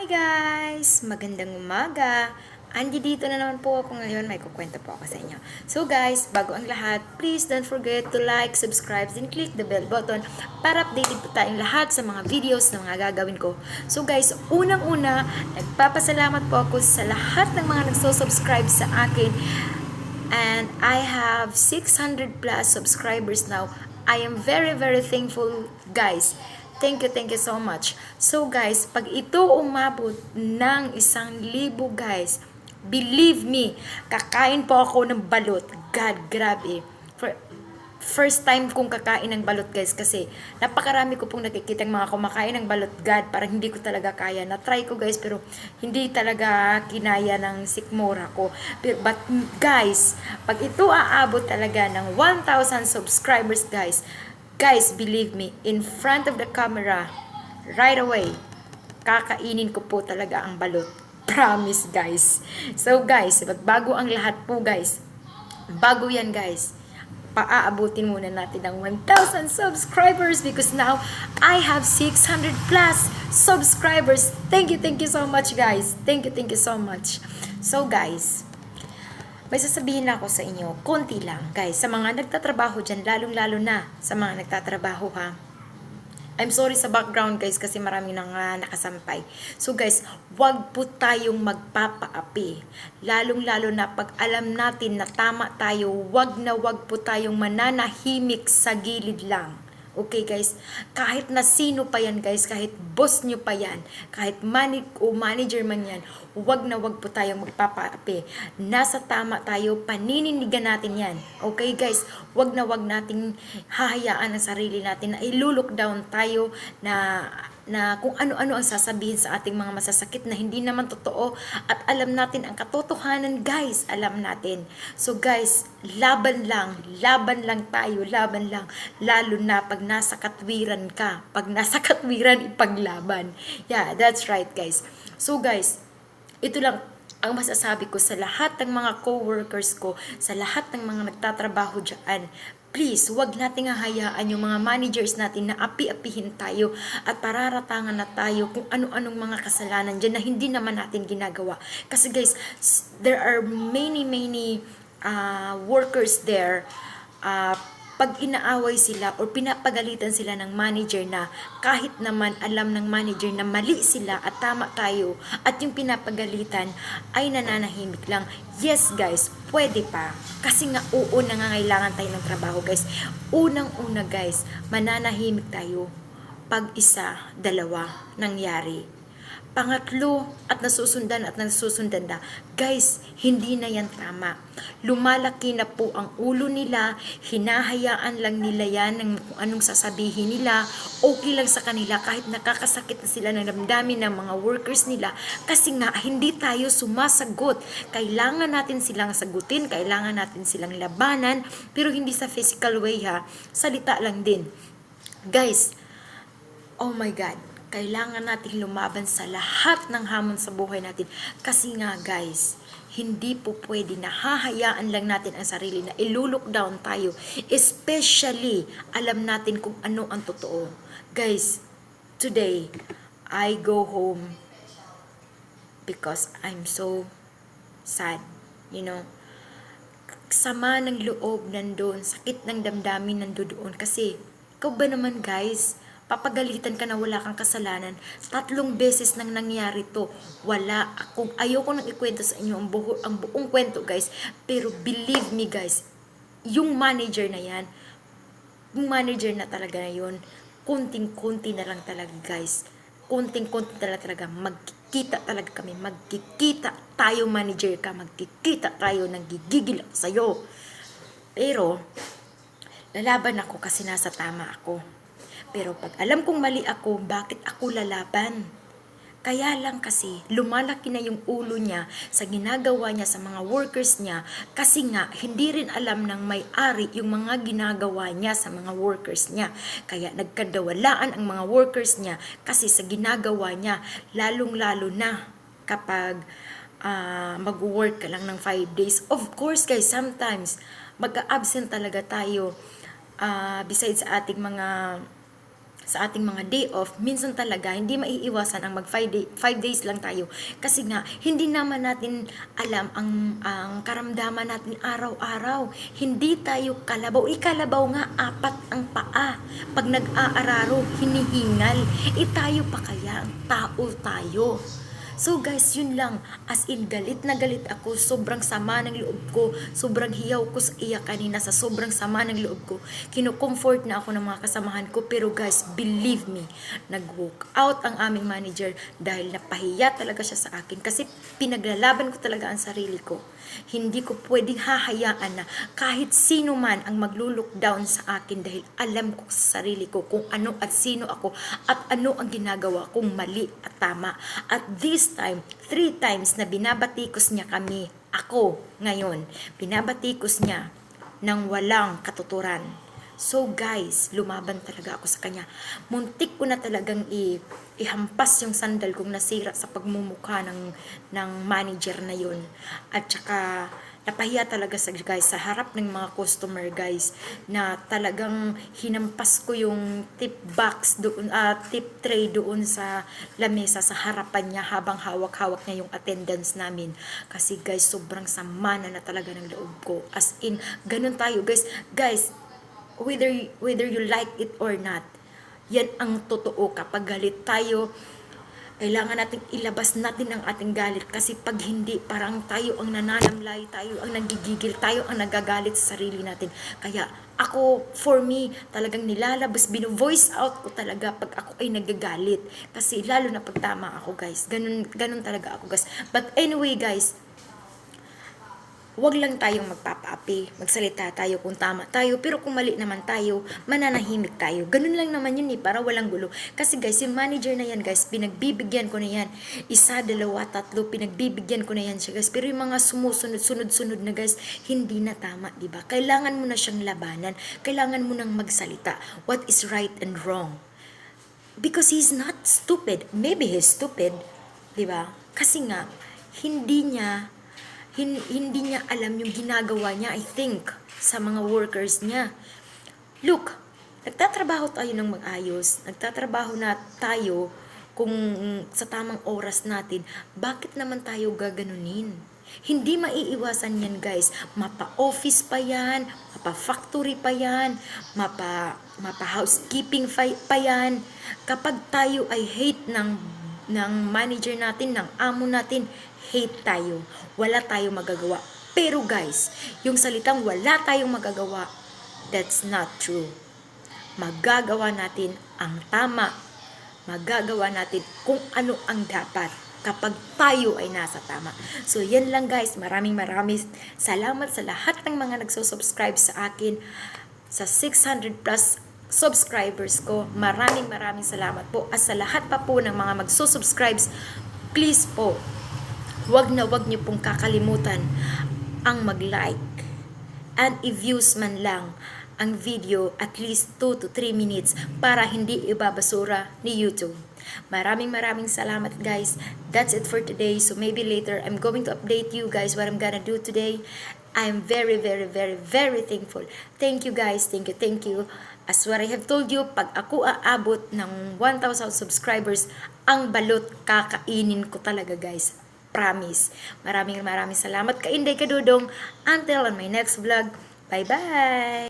Hi guys! Magandang umaga! Dito na naman po ako ngayon, may kukwento po ako sa inyo. So guys, bago ang lahat, please don't forget to like, subscribe, and click the bell button para updated po tayong lahat sa mga videos na mga gagawin ko. So guys, unang-una, nagpapasalamat po ako sa lahat ng mga nagso-subscribe sa akin. And I have 600 plus subscribers now. I am very thankful guys. Thank you so much. So guys, pag ito umabot ng 1,000 guys, believe me, kakain po ako ng balot. God, grabe. First time kong kakain ng balot guys kasi napakarami ko pong nakikitang mga kumakain ng balot. God, parang hindi ko talaga kaya. Na-try ko guys pero hindi talaga kinaya ng sikmura ko. But guys, pag ito aabot talaga ng 1,000 subscribers guys, believe me, in front of the camera, right away, kakainin ko po talaga ang balot. Promise guys. So guys, bago ang lahat po guys, bago yan guys, paaabutin muna natin ang 1,000 subscribers because now I have 600 plus subscribers. Thank you so much guys. Thank you so much. So guys, may sasabihin ako sa inyo, konti lang guys, sa mga nagtatrabaho dyan, lalong-lalo na sa mga nagtatrabaho ha. I'm sorry sa background guys kasi marami nang nakasampay. So guys, wag po tayong magpapaapi. Lalong-lalo na pag alam natin na tama tayo, wag po tayong mananahimik sa gilid lang. Okay guys, kahit na sino pa yan guys, kahit boss nyo pa yan, kahit manager man yan, wag po tayong magpapaapi. Nasa tama tayo, panininigan natin yan. Okay guys, wag nating hahayaan ang sarili natin na ilulok down tayo na kung ano-ano ang sasabihin sa ating mga masasakit na hindi naman totoo at alam natin ang katotohanan guys, alam natin. So guys, laban lang tayo, lalo na pag nasa katwiran ka, pag nasa katwiran ipaglaban. Yeah, that's right guys. So guys, ito lang ang masasabi ko sa lahat ng mga co-workers ko, sa lahat ng mga nagtatrabaho dyan. Please, wag nating hahayaan yung mga managers natin na api-apihin tayo at pararatangan na tayo kung ano-anong mga kasalanan dyan na hindi naman natin ginagawa. Kasi guys, there are many workers there, pag inaaway sila or pinapagalitan sila ng manager na kahit naman alam ng manager na mali sila at tama tayo at yung pinapagalitan ay nananahimik lang. Yes guys, pwede pa. Kasi nga nangangailangan tayo ng trabaho guys. Unang-una guys, mananahimik tayo pag isa, dalawa nangyari. Pangatlo at nasusundan na. Guys, hindi na yan tama. Lumalaki na po ang ulo nila, hinahayaan lang nila yan ng kung anong sasabihin nila, okay lang sa kanila kahit nakakasakit na sila ng damdamin ng mga workers nila kasi nga hindi tayo sumasagot. Kailangan natin silang sagutin, kailangan natin silang labanan, pero hindi sa physical way ha, salita lang din. Guys, oh my God, kailangan natin lumaban sa lahat ng hamon sa buhay natin. Kasi nga guys, hindi po pwede na hahayaan lang natin ang sarili na ilulok down tayo. Especially, alam natin kung ano ang totoo. Guys, today, I go home because I'm so sad. You know, sama ng loob nandun, sakit ng damdamin nandoon. Kasi, ikaw ba naman guys, papagalitan ka na wala kang kasalanan. 3 beses nang nangyari to. Wala akong, ayoko nang ikwento sa inyo ang buong kwento guys. Pero believe me guys, yung manager na yan, yung manager na talaga na yun, kunting-kunti na lang talaga guys. Kunting-kunti na lang talaga. Magkikita talaga kami. Magkikita tayo manager ka. Magkikita tayo. Nanggigigil ako sa'yo. Pero, lalaban ako kasi nasa tama ako. Pero pag alam kong mali ako, bakit ako lalaban? Kaya lang kasi, lumalaki na yung ulo niya sa ginagawa niya sa mga workers niya kasi nga, hindi rin alam ng may-ari yung mga ginagawa niya sa mga workers niya. Kaya nagkadawalaan ang mga workers niya kasi sa ginagawa niya, lalong-lalo na kapag mag-work ka lang ng 5 days. Of course guys, sometimes mag-absent talaga tayo besides sa ating mga sa ating mga day off, minsan talaga hindi maiiwasan ang mag 5 days lang tayo. Kasi nga, hindi naman natin alam ang karamdaman natin araw-araw. Hindi tayo kalabaw. Ikalabaw nga, apat ang paa. Pag nag-aararo, hinihingal. Tayo pa kaya, ang tao tayo. So guys, yun lang. As in, galit na galit ako. Sobrang sama ng loob ko. Sobrang hiyaw ko sa iyak kanina sa sobrang sama ng loob ko. Kino-comfort na ako ng mga kasamahan ko. Pero guys, believe me, nag-walk out ang aming manager dahil napahiya talaga siya sa akin. Kasi pinaglalaban ko talaga ang sarili ko. Hindi ko pwedeng hahayaan na kahit sino man ang maglo-look down sa akin dahil alam ko sa sarili ko kung ano at sino ako at ano ang ginagawa kong mali at tama. At this time, 3 times na binabatikos niya kami, ako ngayon, binabatikos niya ng walang katuturan. So guys, lumaban talaga ako sa kanya. Muntik ko na talagang ihampas yung sandal kong nasira sa pagmumukha ng manager na yun. At saka napahiya talaga sa guys sa harap ng mga customer guys na talagang hinampas ko yung tip box doon, tip tray doon sa lamesa sa harapan niya habang hawak-hawak niya yung attendance namin. Kasi guys, sobrang sama na talaga ng loob ko. As in, ganun tayo guys. Guys, whether you like it or not, yan ang totoo. Kapag galit tayo, kailangan natin ilabas natin ang ating galit, kasi pag hindi, parang tayo ang nananamlay, tayo ang nagigigil, tayo ang nagagalit sa sarili natin. Kaya ako, for me, talagang nilalabas, bino-voice out ko talaga pag ako ay nagagalit. Kasi lalo na pag tama ako guys, ganun talaga ako guys. But anyway guys, wag lang tayong magpapaapi, magsalita tayo kung tama tayo, pero kung mali naman tayo, mananahimik tayo. Ganun lang naman yun para walang gulo. Kasi guys, yung manager na yan guys, pinagbibigyan ko na yan. 1, 2, 3, pinagbibigyan ko na yan siya guys. Pero yung mga sumusunod-sunod na guys, hindi na tama, diba? Kailangan mo na siyang labanan. Kailangan mo nang magsalita. What is right and wrong? Because he's not stupid. Maybe he's stupid, diba? Kasi nga, hindi niya alam yung ginagawa niya, I think, sa mga workers niya. Look, nagtatrabaho tayo ng mag-ayos, nagtatrabaho na tayo kung sa tamang oras natin, bakit naman tayo gaganunin? Hindi maiiwasan yan guys, mapa-office pa yan, mapa-factory pa yan, mapa-housekeeping pa yan. Kapag tayo ay hate ng manager natin, ng amo natin, hate tayo. Wala tayong magagawa. Pero guys, yung salitang wala tayong magagawa, that's not true. Magagawa natin ang tama. Magagawa natin kung ano ang dapat kapag tayo ay nasa tama. So yan lang guys, maraming salamat sa lahat ng mga nagsusubscribe sa akin, sa 600 plus subscribers ko. Maraming salamat po. At sa lahat pa po ng mga magsusubscribes, please po, wag niyo pong kakalimutan ang mag-like and i-views man lang ang video at least 2 to 3 minutes para hindi ibabasura ni YouTube. Maraming salamat guys. That's it for today. So maybe later I'm going to update you guys what I'm gonna do today. I'm very thankful. Thank you guys. Thank you. As what I have told you, pag ako aabot ng 1,000 subscribers, ang balot kakainin ko talaga guys. Promise. Maraming salamat ka Inday Kadudong. Until on my next vlog. Bye-bye!